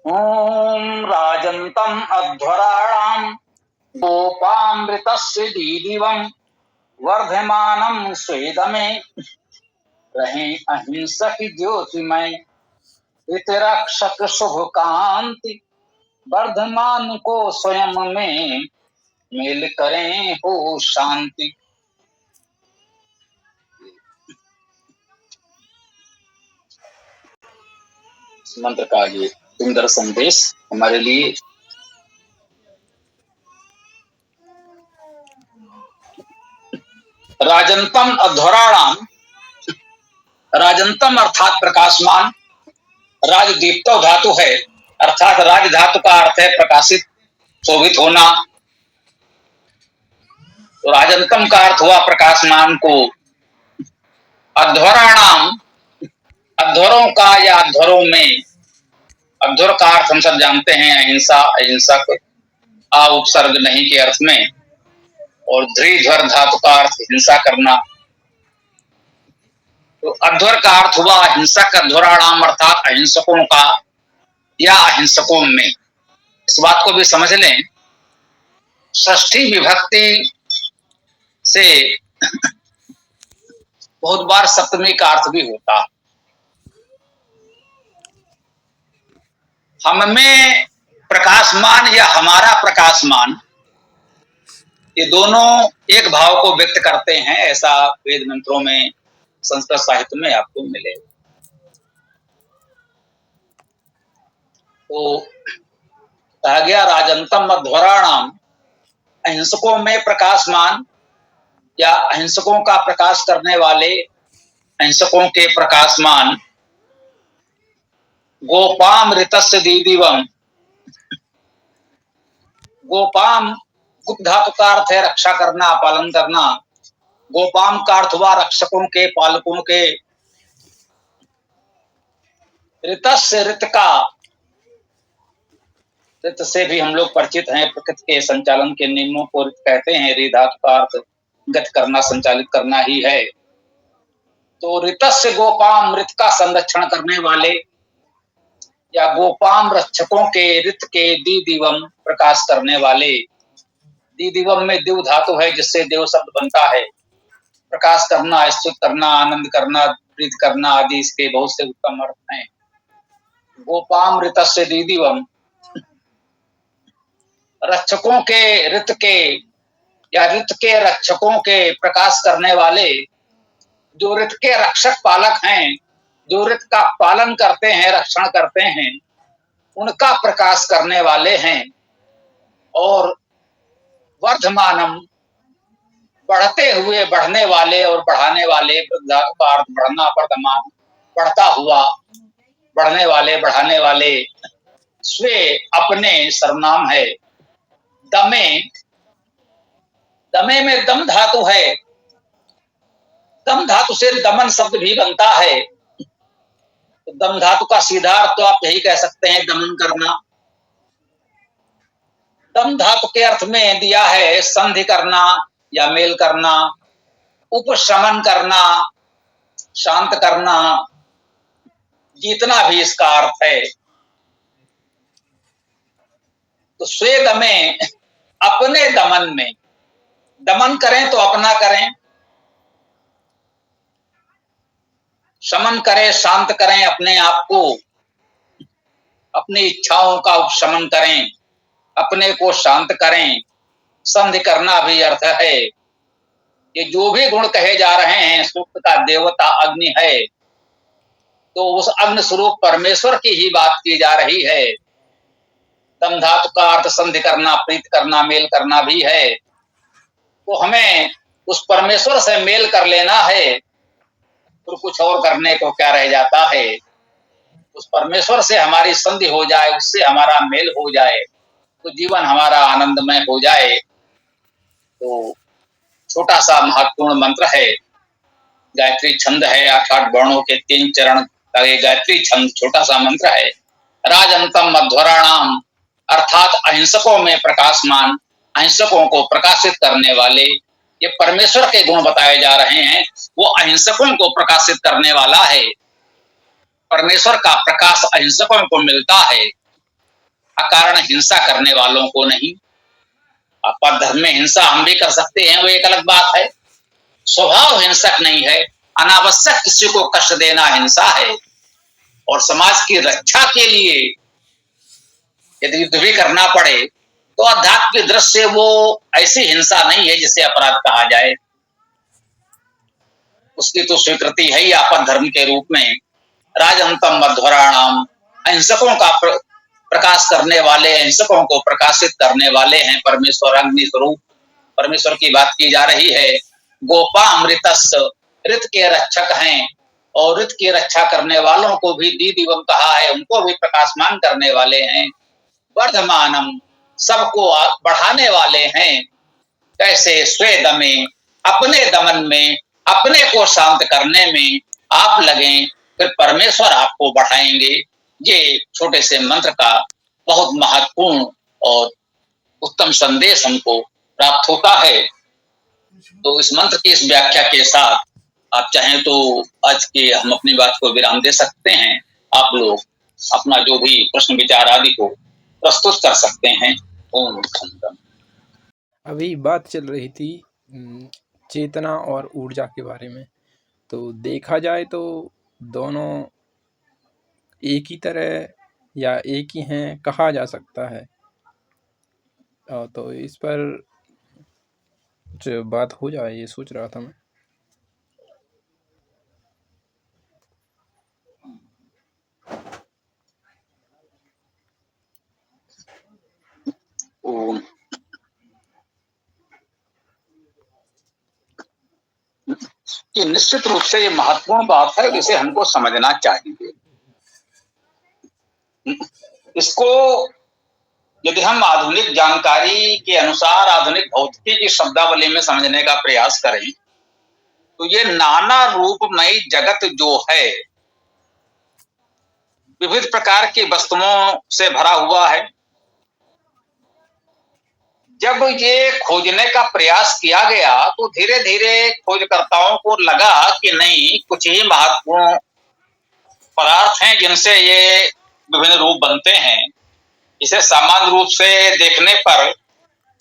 ॐ राजन्तम् अध्वराणाम् गोपामृतस्य दीदिवम् वर्धमानं स्वेदमे रहे अहिंसक ज्योतिमय हितरक्षक शुभ कांति वर्धमान को स्वयं में मेल करें हो शांति। इस मंत्र का ये सुंदर संदेश हमारे लिए राजंतम अध्वराणाम, राजंतम अर्थात प्रकाशमान, राजदीप्तो धातु है अर्थात राज धातु का अर्थ है प्रकाशित, शोभित होना। तो राजंतम का अर्थ हुआ प्रकाशमान को। अध्वराणाम, अध्वरों का या अध्वरों में, अध्वर का अर्थ हम सब जानते हैं अहिंसा, अहिंसक, आ उपसर्ग नहीं के अर्थ में, और ध्रीध्वर धातु का अर्थ हिंसा करना। तो अध्वर का अर्थ हुआ अहिंसक, अध्वराणाम अर्थात अहिंसकों का या अहिंसकों में। इस बात को भी समझ लें, षष्ठी विभक्ति से बहुत बार सप्तमी का अर्थ भी होता है। हम में प्रकाशमान या हमारा प्रकाशमान, ये दोनों एक भाव को व्यक्त करते हैं, ऐसा वेद मंत्रों में, संस्कृत साहित्य में आपको मिलेगा। तो कहा गया राजंतम अध्वराणाम, अहिंसकों में प्रकाशमान या अहिंसकों का प्रकाश करने वाले, अहिंसकों के प्रकाशमान। गोपाम ऋतस्य दीदिवम, गोपाम गुप्त धातु का अर्थ है रक्षा करना, पालन करना। गोपाम का अर्थ हुआ रक्षकों के, पालकों के। ऋतस्य, ऋत का, ऋत से भी हम लोग परिचित हैं, प्रकृति के संचालन के नियमों को ऋत कहते हैं। ऋ धातु का अर्थ गति करना, संचालित करना ही है। तो ऋतस्य गोपाम, ऋत का संरक्षण करने वाले या गोपाम रक्षकों के, ऋत के दीदिवम प्रकाश करने वाले। दीदिवम में दिव धातु है जिससे देव शब्द बनता है। प्रकाश करना, स्तुत करना, आनंद करना, प्रीत करना आदि इसके बहुत से उत्तम अर्थ हैं। गोपाम ऋतस्य दीदिवम, रक्षकों के, ऋत के या ऋत के रक्षकों के प्रकाश करने वाले, जो ऋत के रक्षक पालक हैं, जो ऋत का पालन करते हैं, रक्षण करते हैं, उनका प्रकाश करने वाले हैं। और वर्धमानम, बढ़ते हुए, बढ़ने वाले और बढ़ाने वाले, बढ़ना, वर्धमान बढ़ता हुआ, बढ़ने वाले, बढ़ाने वाले। स्वे अपने सर्वनाम है। दमे, दमे में दम धातु है, दम धातु से दमन शब्द भी बनता है। तो दम धातु का सीधा अर्थ तो आप यही कह सकते हैं, दमन करना। दम धातु के अर्थ में दिया है संधि करना या मेल करना, उपशमन करना, शांत करना, जीतना भी इसका अर्थ है। तो स्वेद में अपने दमन में, दमन करें तो अपना करें, शमन करें, शांत करें अपने आप को, अपनी इच्छाओं का उपशमन करें, अपने को शांत करें। संधि करना भी अर्थ है। ये जो भी गुण कहे जा रहे हैं, सूक्त का देवता अग्नि है, तो उस अग्नि स्वरूप परमेश्वर की ही बात की जा रही है। दम धातु का अर्थ संधि करना, प्रीत करना, मेल करना भी है। तो हमें उस परमेश्वर से मेल कर लेना है, तो कुछ और करने को क्या रह जाता है। उस परमेश्वर से हमारी संधि हो जाए, उससे हमारा मेल हो जाए, तो जीवन हमारा आनंदमय हो जाए। तो छोटा सा महत्वपूर्ण मंत्र है, गायत्री छंद है, 8 वर्णों के 3 चरण का ये गायत्री छंद छोटा सा मंत्र है। राजंतम अध्वराणाम अर्थात अहिंसकों में प्रकाशमान, अहिंसकों को प्रकाशित करने वाले। ये परमेश्वर के गुण बताए जा रहे हैं, वो अहिंसकों को प्रकाशित करने वाला है। परमेश्वर का प्रकाश अहिंसकों को मिलता है। अकारण हिंसा करने वालों को नहीं। आपात धर्म में हिंसा हम भी कर सकते हैं, वो एक अलग बात है। स्वभाव हिंसक नहीं है। अनावश्यक किसी को कष्ट देना हिंसा है। और समाज की रक्षा के लिए यदि युद्ध भी करना पड़े तो अध्यात्म की दृष्टि से वो ऐसी हिंसा नहीं है जिसे अपराध कहा जाए। उसकी तो स्वीकृति है ही आपद धर्म के रूप में। राजंतम मध्वराणाम, अहिंसकों का प्रकाश करने वाले, अहिंसकों को प्रकाशित करने वाले हैं परमेश्वर अग्नि स्वरूप। परमेश्वर की बात की जा रही है। गोपा अमृतस्, ऋत के रक्षक हैं और ऋत की रक्षा करने वालों को भी दीदिवम कहा है, उनको भी प्रकाशमान करने वाले हैं। वर्धमानम, सबको बढ़ाने वाले हैं। कैसे? स्वेदमे, अपने दमन में, अपने को शांत करने में आप लगें, फिर परमेश्वर आपको बढ़ाएंगे। ये छोटे से मंत्र का बहुत महत्वपूर्ण और उत्तम संदेश हमको प्राप्त होता है। तो इस मंत्र की इस व्याख्या के साथ आप चाहें तो आज के हम अपनी बात को विराम दे सकते हैं। आप लोग अपना जो भी प्रश्न विचार आदि को प्रस्तुत कर सकते हैं। ओम शांति। अभी बात चल रही थी चेतना और ऊर्जा के बारे में। तो देखा जाए तो दोनों एक ही तरह या एक ही हैं कहा जा सकता है। तो इस पर जो बात हो जाए ये सोच रहा था मैं। कि निश्चित रूप से ये महत्वपूर्ण बात है, इसे हमको समझना चाहिए। इसको यदि हम आधुनिक जानकारी के अनुसार आधुनिक भौतिकी की शब्दावली में समझने का प्रयास करें तो ये नाना रूपमयी जगत जो है विविध प्रकार की वस्तुओं से भरा हुआ है। जब ये खोजने का प्रयास किया गया तो धीरे धीरे खोजकर्ताओं को लगा कि नहीं, कुछ ही महत्वपूर्ण पदार्थ हैं जिनसे ये विभिन्न रूप बनते हैं। इसे सामान्य रूप से देखने पर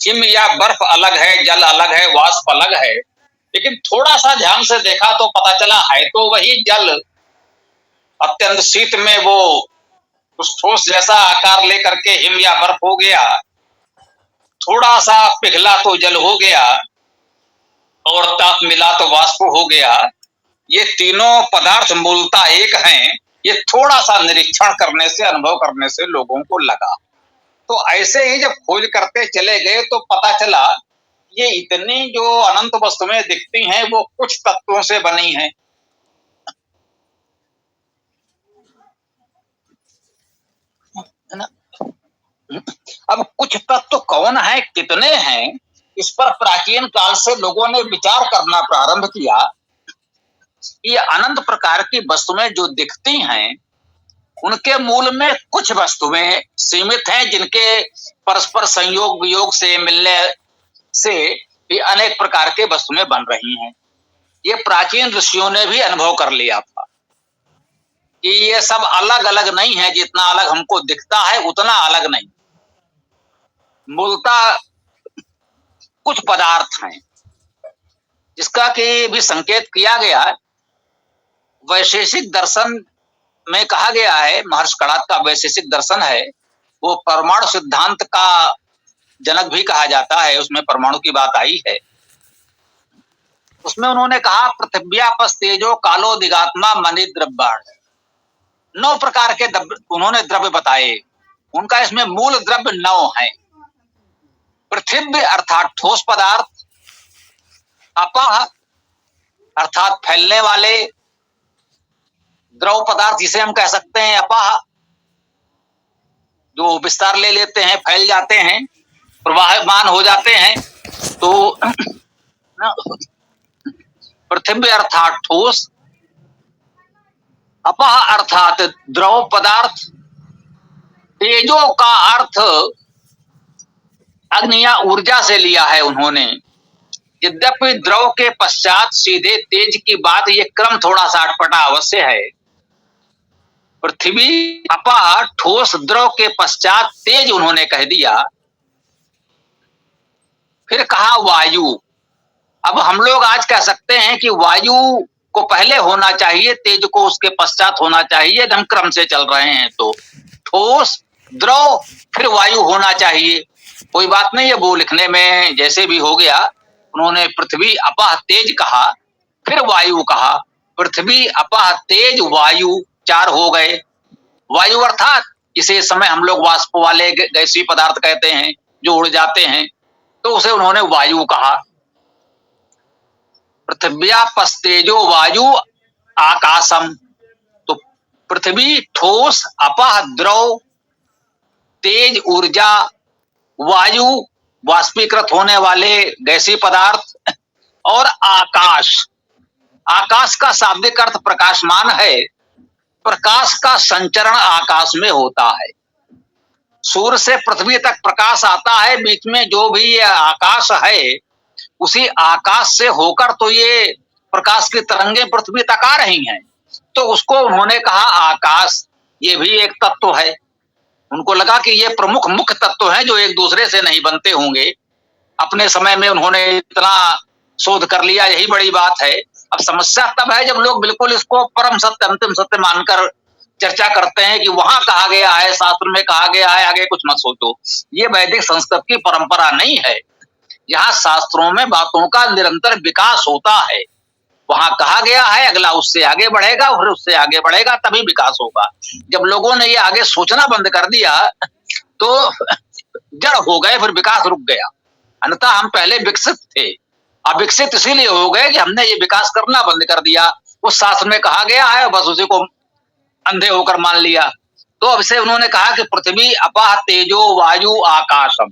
हिम या बर्फ अलग है, जल अलग है, वाष्प अलग है, लेकिन थोड़ा सा ध्यान से देखा तो पता चला है तो वही जल अत्यंत शीत में वो उस ठोस जैसा आकार लेकर के हिम या बर्फ हो गया, थोड़ा सा पिघला तो जल हो गया और ताप मिला तो वाष्प हो गया। ये तीनों पदार्थ मूलतः एक हैं। ये थोड़ा सा निरीक्षण करने से, अनुभव करने से लोगों को लगा। तो ऐसे ही जब खोज करते चले गए तो पता चला ये इतनी जो अनंत वस्तुएं दिखती हैं वो कुछ तत्वों से बनी हैं। है ना? अब कुछ तत्व कौन है, कितने हैं, इस पर प्राचीन काल से लोगों ने विचार करना प्रारंभ किया। ये अनंत प्रकार की वस्तुएं जो दिखती हैं उनके मूल में कुछ वस्तुएं सीमित हैं जिनके परस्पर संयोग वियोग से मिलने से भी अनेक प्रकार के वस्तुएं बन रही हैं। ये प्राचीन ऋषियों ने भी अनुभव कर लिया था कि ये सब अलग अलग नहीं है। जितना अलग हमको दिखता है उतना अलग नहीं, मूलतः कुछ पदार्थ हैं जिसका कि भी संकेत किया गया। वैशेषिक दर्शन में कहा गया है, महर्षि कणाद का वैशेषिक दर्शन है, वो परमाणु सिद्धांत का जनक भी कहा जाता है। उसमें परमाणु की बात आई है। उसमें उन्होंने कहा पृथिव्यापस्तेजो कालो दिगात्मा मणि द्रव्याण, 9 प्रकार के उन्होंने द्रव्य बताए। उनका इसमें मूल द्रव्य 9 है। पृथ्वी अर्थात ठोस पदार्थ, अपः अर्थात फैलने वाले द्रव पदार्थ जिसे हम कह सकते हैं अपः, जो विस्तार ले लेते हैं, फैल जाते हैं, प्रवाहमान हो जाते हैं। तो पृथ्वी अर्थात ठोस, अपः अर्थात द्रव पदार्थ, तेजो का अर्थ अग्नि या ऊर्जा से लिया है उन्होंने। यद्यपि द्रव के पश्चात सीधे तेज की बात, ये क्रम थोड़ा सा अटपटा अवश्य है। पृथ्वी, अपा, ठोस, द्रव के पश्चात तेज उन्होंने कह दिया। फिर कहा वायु। अब हम लोग आज कह सकते हैं कि वायु को पहले होना चाहिए, तेज को उसके पश्चात होना चाहिए, हम क्रम से चल रहे हैं। तो ठोस, द्रव, फिर वायु होना चाहिए। कोई बात नहीं है, वो लिखने में जैसे भी हो गया। उन्होंने पृथ्वी, अपा, तेज कहा, फिर वायु कहा। पृथ्वी, अपा, तेज, वायु, 4 हो गए। वायु अर्थात इसे समय हम लोग वाष्प वाले गैसीय पदार्थ कहते हैं, जो उड़ जाते हैं, तो उसे उन्होंने वायु कहा। पृथिव्यापस्तेजो वायु आकाशम। तो पृथ्वी, ठोस, अपह, द्रव, तेज, ऊर्जा, वायु, वाष्पीकृत होने वाले गैसीय पदार्थ, और आकाश। आकाश का शाब्दिक अर्थ प्रकाशमान है। प्रकाश का संचरण आकाश में होता है। सूर्य से पृथ्वी तक प्रकाश आता है, बीच में जो भी ये आकाश है, उसी आकाश से होकर तो ये प्रकाश की तरंगें पृथ्वी तक आ रही हैं। तो उसको उन्होंने कहा आकाश। ये भी एक तत्व है। उनको लगा कि ये प्रमुख मुख्य तत्व हैं जो एक दूसरे से नहीं बनते होंगे। अपने समय में उन्होंने इतना शोध कर लिया, यही बड़ी बात है। अब समस्या तब है जब लोग बिल्कुल इसको परम सत्य, अंतिम सत्य मानकर चर्चा करते हैं कि वहां कहा गया है, शास्त्र में कहा गया है, आगे कुछ मत सोचो। ये वैदिक संस्कृत की परंपरा नहीं है। यहाँ शास्त्रों में बातों का निरंतर विकास होता है। वहां कहा गया है, अगला उससे आगे बढ़ेगा, फिर उससे आगे बढ़ेगा, तभी विकास होगा। जब लोगों ने ये आगे सोचना बंद कर दिया तो जड़ हो गए, फिर विकास रुक गया। अन्यथा हम पहले विकसित थे। अब विकसित इसीलिए हो गए कि हमने ये विकास करना बंद कर दिया। उस शास्त्र में कहा गया है, बस उसी को अंधे होकर मान लिया। तो अब से उन्होंने कहा कि पृथ्वी, अपा, तेजो, वायु, आकाशम,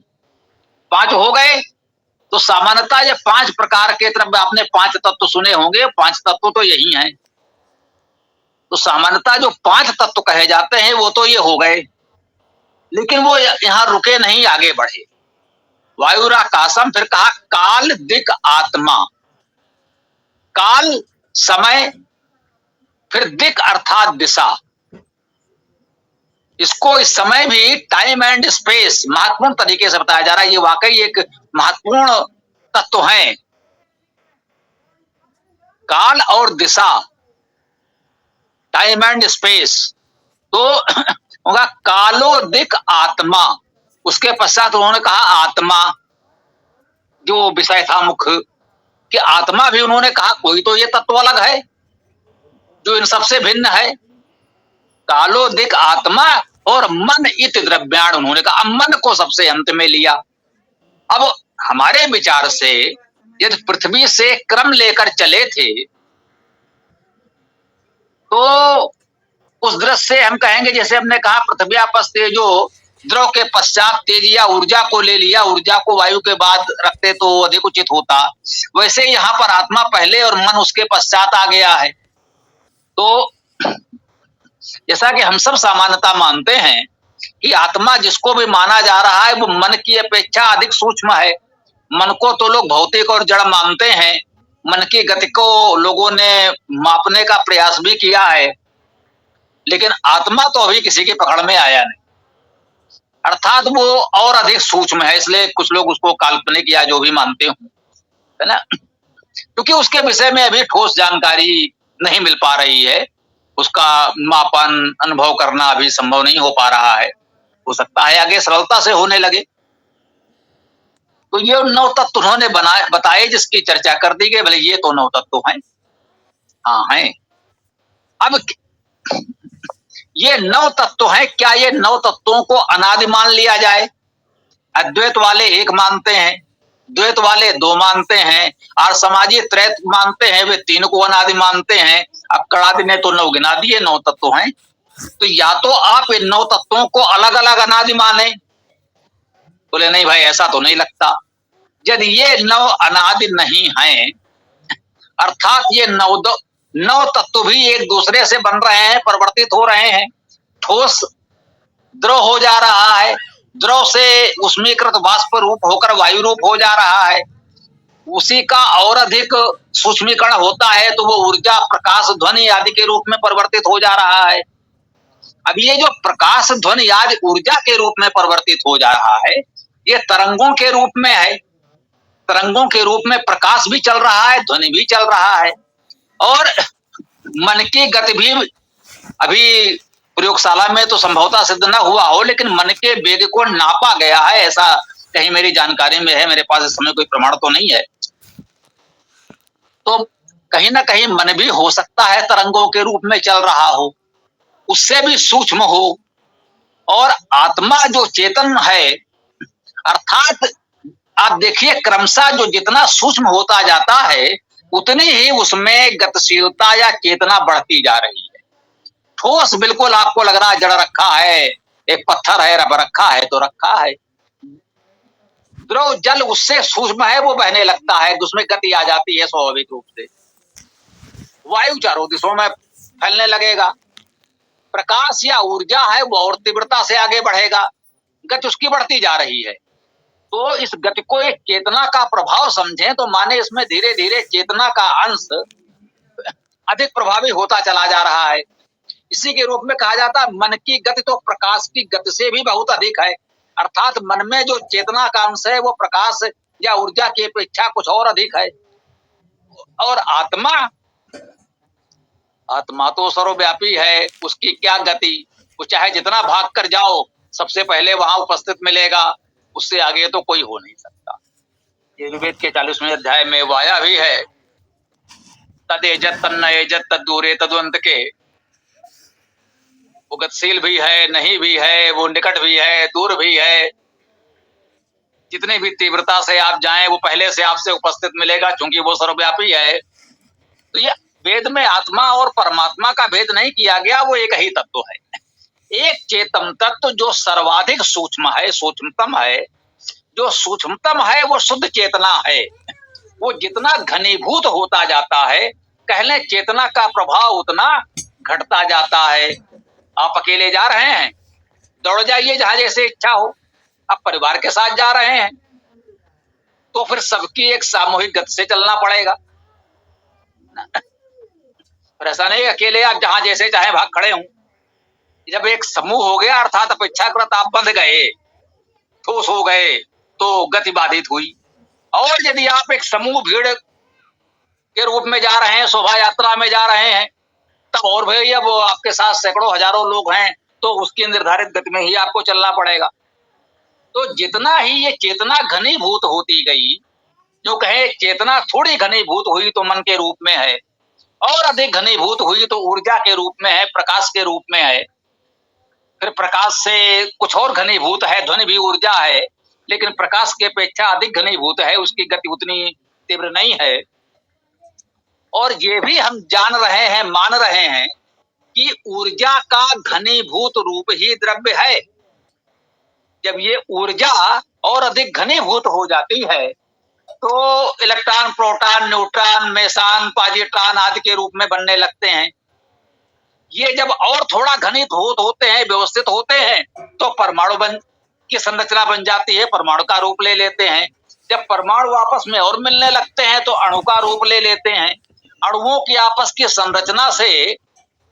5 हो गए। तो सामान्यतः ये 5 प्रकार के तरफ आपने 5 तत्व सुने होंगे। 5 तत्व तो यही हैं। तो सामान्यतः जो 5 तत्व कहे जाते हैं वो तो ये हो गए, लेकिन वो यहाँ रुके नहीं, आगे बढ़े। वायुराकाशम, फिर कहा काल, दिक, आत्मा। काल समय, फिर दिक अर्थात दिशा। इसको इस समय भी टाइम एंड स्पेस महत्वपूर्ण तरीके से बताया जा रहा है। ये वाकई एक महत्वपूर्ण तत्व है। काल और दिशा, टाइम एंड स्पेस। तो होगा कालो, दिक, आत्मा। उसके पश्चात उन्होंने कहा आत्मा, जो विषय था मुख्य, कि आत्मा भी उन्होंने कहा कोई तो ये तत्व अलग है जो इन सबसे भिन्न है। कालो, दिक, आत्मा और मन इत द्रव्याण, उन्होंने कहा। अब मन को सबसे अंत में लिया। अब हमारे विचार से यदि पृथ्वी से क्रम लेकर चले थे तो उस दृश्य से हम कहेंगे, जैसे हमने कहा पृथ्वी आपस तेजो, द्रव के पश्चात तेज या ऊर्जा को ले लिया, ऊर्जा को वायु के बाद रखते तो अधिक उचित होता। वैसे यहाँ पर आत्मा पहले और मन उसके पश्चात आ गया है। तो जैसा कि हम सब सामान्यता मानते हैं कि आत्मा जिसको भी माना जा रहा है वो मन की अपेक्षा अधिक सूक्ष्म है। मन को तो लोग भौतिक और जड़ मानते हैं। मन की गति को लोगों ने मापने का प्रयास भी किया है, लेकिन आत्मा तो अभी किसी की पकड़ में आया नहीं। अर्थात वो और अधिक सूक्ष्म है, इसलिए कुछ लोग उसको काल्पनिक या जो भी मानते हो, है ना, क्योंकि उसके विषय में अभी ठोस जानकारी नहीं मिल पा रही है। उसका मापन, अनुभव करना अभी संभव नहीं हो पा रहा है। हो सकता है आगे सरलता से होने लगे। तो ये 9 तत्व उन्होंने बताए, जिसकी चर्चा कर दी गई। भले ये तो 9 तत्व हैं, हाँ हैं। अब ये 9 तत्व हैं, क्या ये 9 तत्वों को अनादि मान लिया जाए? अद्वैत वाले 1 मानते हैं, द्वैत वाले 2 मानते हैं, और समाजी त्रैत मानते हैं, वे 3 को अनादि मानते हैं। अब कड़ादि ने तो 9 गिना दिए, 9 तत्व हैं। तो या तो आप इन 9 तत्वों को अलग अलग अनादि माने। बोले नहीं भाई, ऐसा तो नहीं लगता। यदि ये 9 अनादि नहीं हैं, अर्थात ये 9 तत्व भी एक दूसरे से बन रहे हैं, परिवर्तित हो रहे हैं। ठोस द्रव हो जा रहा है, द्रव से उष्मीकृत वाष्प रूप होकर वायु रूप हो जा रहा है। उसी का और अधिक सूक्ष्मीकरण होता है तो वो ऊर्जा, प्रकाश, ध्वनि आदि के रूप में परिवर्तित हो जा रहा है। अब ये जो प्रकाश ध्वनि आज ऊर्जा के रूप में परिवर्तित हो जा रहा है, ये तरंगों के रूप में है। तरंगों के रूप में प्रकाश भी चल रहा है, ध्वनि भी चल रहा है, और मन की गति भी अभी प्रयोगशाला में तो संभवतः सिद्ध न हुआ हो, लेकिन मन के वेग को नापा गया है, ऐसा कहीं मेरी जानकारी में है। मेरे पास इस समय कोई प्रमाण तो नहीं है। तो कहीं ना कहीं मन भी हो सकता है तरंगों के रूप में चल रहा हो, उससे भी सूक्ष्म हो। और आत्मा जो चेतन है, अर्थात आप देखिए क्रमशः जो जितना सूक्ष्म होता जाता है, उतनी ही उसमें गतिशीलता या चेतना बढ़ती जा रही है। ठोस बिल्कुल आपको लग रहा है जड़ रखा है, एक पत्थर है रब रखा है तो रखा है। द्रव जल उससे सूक्ष्म है, वो बहने लगता है, उसमें गति आ जाती है स्वाभाविक रूप से। वायु चारों दिशाओं में फैलने लगेगा। प्रकाश या ऊर्जा है वो और तीव्रता से आगे बढ़ेगा, गति उसकी बढ़ती जा रही है। तो इस गति को एक चेतना का प्रभाव समझें तो माने इसमें धीरे धीरे चेतना का अंश अधिक प्रभावी होता चला जा रहा है। इसी के रूप में कहा जाता है मन की गति तो प्रकाश की गति से भी बहुत अधिक है। अर्थात मन में जो चेतना का अंश है वो प्रकाश या ऊर्जा की अपेक्षा कुछ और अधिक है। और आत्मा तो सर्वव्यापी है, उसकी क्या गति, वो चाहे जितना भाग कर जाओ सबसे पहले वहां उपस्थित मिलेगा, उससे आगे तो कोई हो नहीं सकता। यजुर्वेद के 40वें अध्याय में वाया भी है, तदेजत तन्न एजत तद्दूरे तद्वंत के। वो गतिशील भी है, नहीं भी है, वो निकट भी है, दूर भी है। जितनी भी तीव्रता से आप जाएं वो पहले से आपसे उपस्थित मिलेगा, क्योंकि वो सर्वव्यापी है। तो ये वेद में आत्मा और परमात्मा का भेद नहीं किया गया, वो एक ही तत्व है। एक चेतन तत्व जो सर्वाधिक सूक्ष्म है, सूक्ष्मतम है। जो सूक्ष्मतम है वो शुद्ध चेतना है। वो जितना घनीभूत होता जाता है, कहले चेतना का प्रभाव उतना घटता जाता है। आप अकेले जा रहे हैं, दौड़ जाइए जहां जैसे इच्छा हो। आप परिवार के साथ जा रहे हैं तो फिर सबकी एक सामूहिक गति से चलना पड़ेगा। पर ऐसा नहीं अकेले आप जहां जैसे चाहे भाग खड़े हों। जब एक समूह हो गया, अर्थात अपेक्षाकृत आप बंध गए, ठोस हो गए, तो गति बाधित हुई। और यदि आप एक समूह भीड़ के रूप में जा रहे हैं, शोभा यात्रा में जा रहे हैं, तब और भैया वो आपके साथ सैकड़ों हजारों लोग हैं, तो उसकी निर्धारित गति में ही आपको चलना पड़ेगा। तो जितना ही ये चेतना घनीभूत होती गई, जो कहे चेतना थोड़ी घनीभूत हुई तो मन के रूप में है, और अधिक घनीभूत हुई तो ऊर्जा के रूप में है, प्रकाश के रूप में है। फिर प्रकाश से कुछ और घनीभूत है, ध्वनि भी ऊर्जा है, लेकिन प्रकाश की अपेक्षा अधिक घनीभूत है, उसकी गति उतनी तीव्र नहीं है। और ये भी हम जान रहे हैं, मान रहे हैं कि ऊर्जा का घनीभूत रूप ही द्रव्य है। जब ये ऊर्जा और अधिक घनीभूत हो जाती है तो electron, proton, neutron, Mason, positron आदि के रूप में बनने लगते हैं। ये जब और थोड़ा घनीभूत होते हैं, व्यवस्थित होते हैं, तो परमाणु की संरचना बन जाती है, परमाणु का रूप ले लेते हैं। जब परमाणु आपस में और मिलने लगते हैं तो अणु का रूप ले लेते हैं। अणुओं की आपस की संरचना से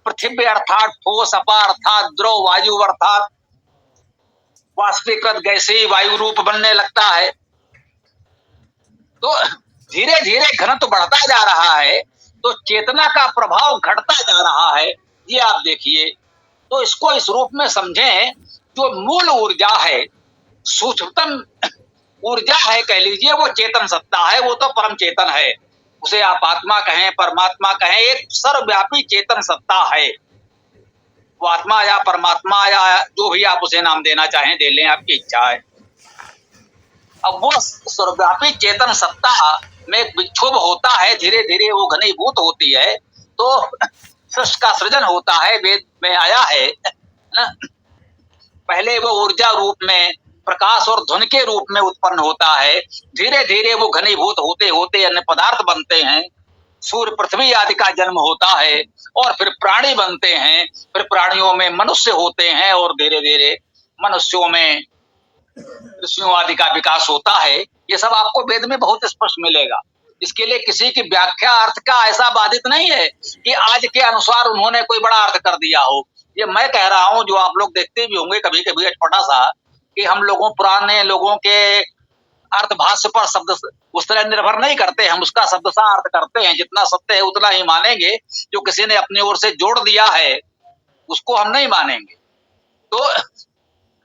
पृथ्वी अर्थात ठोस, अपा अर्थात द्रव, वायु अर्थात वाष्पीकृत गैसीय वायु रूप बनने लगता है। तो धीरे धीरे घनत्व बढ़ता जा रहा है, तो चेतना का प्रभाव घटता जा रहा है। ये आप देखिए, तो इसको इस रूप में समझें, जो मूल ऊर्जा है, सूक्ष्मतम ऊर्जा है कह लीजिए, वो चेतन सत्ता है, वो तो परम चेतन है। उसे आप आत्मा कहें, परमात्मा कहें, एक सर्वव्यापी चेतन सत्ता है। वो आत्मा या परमात्मा या जो भी आप उसे नाम देना चाहें दे लें, आपकी इच्छा है। अब वो सर्वव्यापी चेतन सत्ता में एक विक्षोभ होता है, धीरे धीरे वो घनीभूत होती है, तो सृष्टि का सृजन होता है। वेद में आया है ना, पहले वो ऊर्जा रूप में, प्रकाश और ध्वनि के रूप में उत्पन्न होता है, धीरे धीरे वो घनीभूत होते होते अन्य पदार्थ बनते हैं, सूर्य पृथ्वी आदि का जन्म होता है, और फिर प्राणी बनते हैं, फिर प्राणियों में मनुष्य होते हैं, और धीरे धीरे मनुष्यों में ऋषियों आदि का विकास होता है। ये सब आपको वेद में बहुत स्पष्ट मिलेगा। इसके लिए किसी की व्याख्या अर्थ का ऐसा बाधित नहीं है कि आज के अनुसार उन्होंने कोई बड़ा अर्थ कर दिया हो। ये मैं कह रहा हूँ, जो आप लोग देखते भी होंगे कभी कभी अटपटा सा, कि हम लोगों पुराने लोगों के अर्थभाष्य पर शब्द उस तरह निर्भर नहीं करते, हम उसका शब्दशः अर्थ करते हैं, जितना सत्य है उतना ही मानेंगे, जो किसी ने अपनी ओर से जोड़ दिया है उसको हम नहीं मानेंगे। तो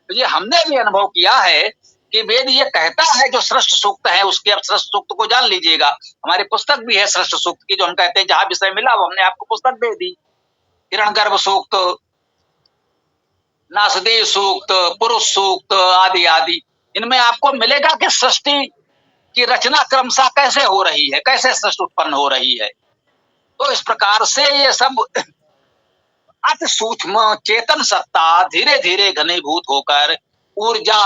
ये हमने भी अनुभव किया है कि वेद ये कहता है, जो श्रेष्ठ सूक्त है उसके, अब श्रेष्ठ सूक्त को जान लीजिएगा, हमारी पुस्तक भी है श्रेष्ठ सूक्त की, जो हम कहते हैं जहां विषय मिला वो हमने आपको पुस्तक दे दी, हिरण्यगर्भ सूक्त, नासदेव सूक्त, पुरुष सूक्त आदि आदि, इनमें आपको मिलेगा कि सृष्टि की रचना क्रमशः कैसे हो रही है, कैसे सृष्टि उत्पन्न हो रही है। तो इस प्रकार से ये सब अति सूक्ष्म चेतन सत्ता धीरे धीरे घनीभूत होकर ऊर्जा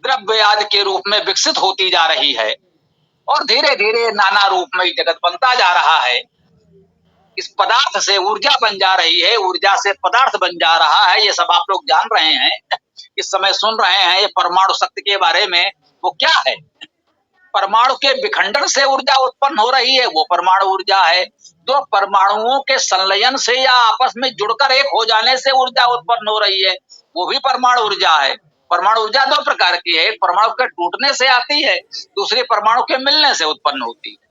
द्रव्य आदि के रूप में विकसित होती जा रही है, और धीरे धीरे नाना रूप में जगत बनता जा रहा है। इस पदार्थ से ऊर्जा बन जा रही है, ऊर्जा से पदार्थ बन जा रहा है, ये सब आप लोग जान रहे हैं, इस समय सुन रहे हैं ये परमाणु शक्ति के बारे में। वो क्या है? परमाणु के विखंडन से ऊर्जा उत्पन्न हो रही है, वो परमाणु ऊर्जा है। दो परमाणुओं के संलयन से या आपस में जुड़कर एक हो जाने से ऊर्जा उत्पन्न हो रही है, वो भी परमाणु ऊर्जा है। परमाणु ऊर्जा दो प्रकार की है, परमाणु के टूटने से आती है, दूसरी परमाणु के मिलने से उत्पन्न होती है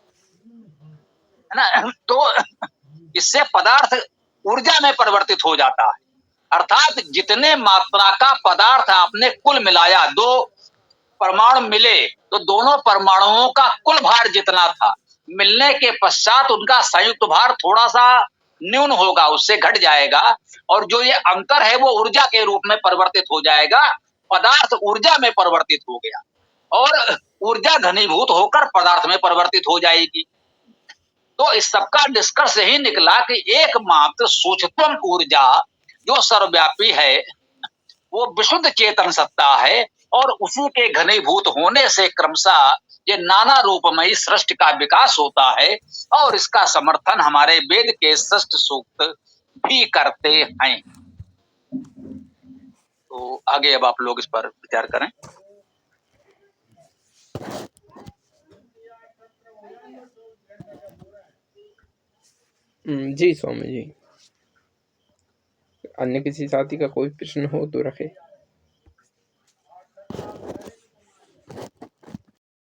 ना। तो इससे पदार्थ ऊर्जा में परिवर्तित हो जाता है, अर्थात जितने मात्रा का पदार्थ आपने कुल मिलाया, दो परमाणु मिले तो दोनों परमाणुओं का कुल भार जितना था, मिलने के पश्चात उनका संयुक्त भार थोड़ा सा न्यून होगा, उससे घट जाएगा, और जो ये अंतर है वो ऊर्जा के रूप में परिवर्तित हो जाएगा। पदार्थ ऊर्जा में परिवर्तित हो गया, और ऊर्जा घनीभूत होकर पदार्थ में परिवर्तित हो जाएगी। तो इस सबका निष्कर्ष यही निकला कि एकमात्र सूक्ष्मतम ऊर्जा जो सर्वव्यापी है वो विशुद्ध चेतन सत्ता है, और उसी के घनीभूत होने से क्रमशः ये नाना रूपमयी सृष्टि का विकास होता है, और इसका समर्थन हमारे वेद के सृष्टि सूक्त भी करते हैं। तो आगे अब आप लोग इस पर विचार करें। जी स्वामी जी, अन्य किसी साथी का कोई प्रश्न हो तो रखे।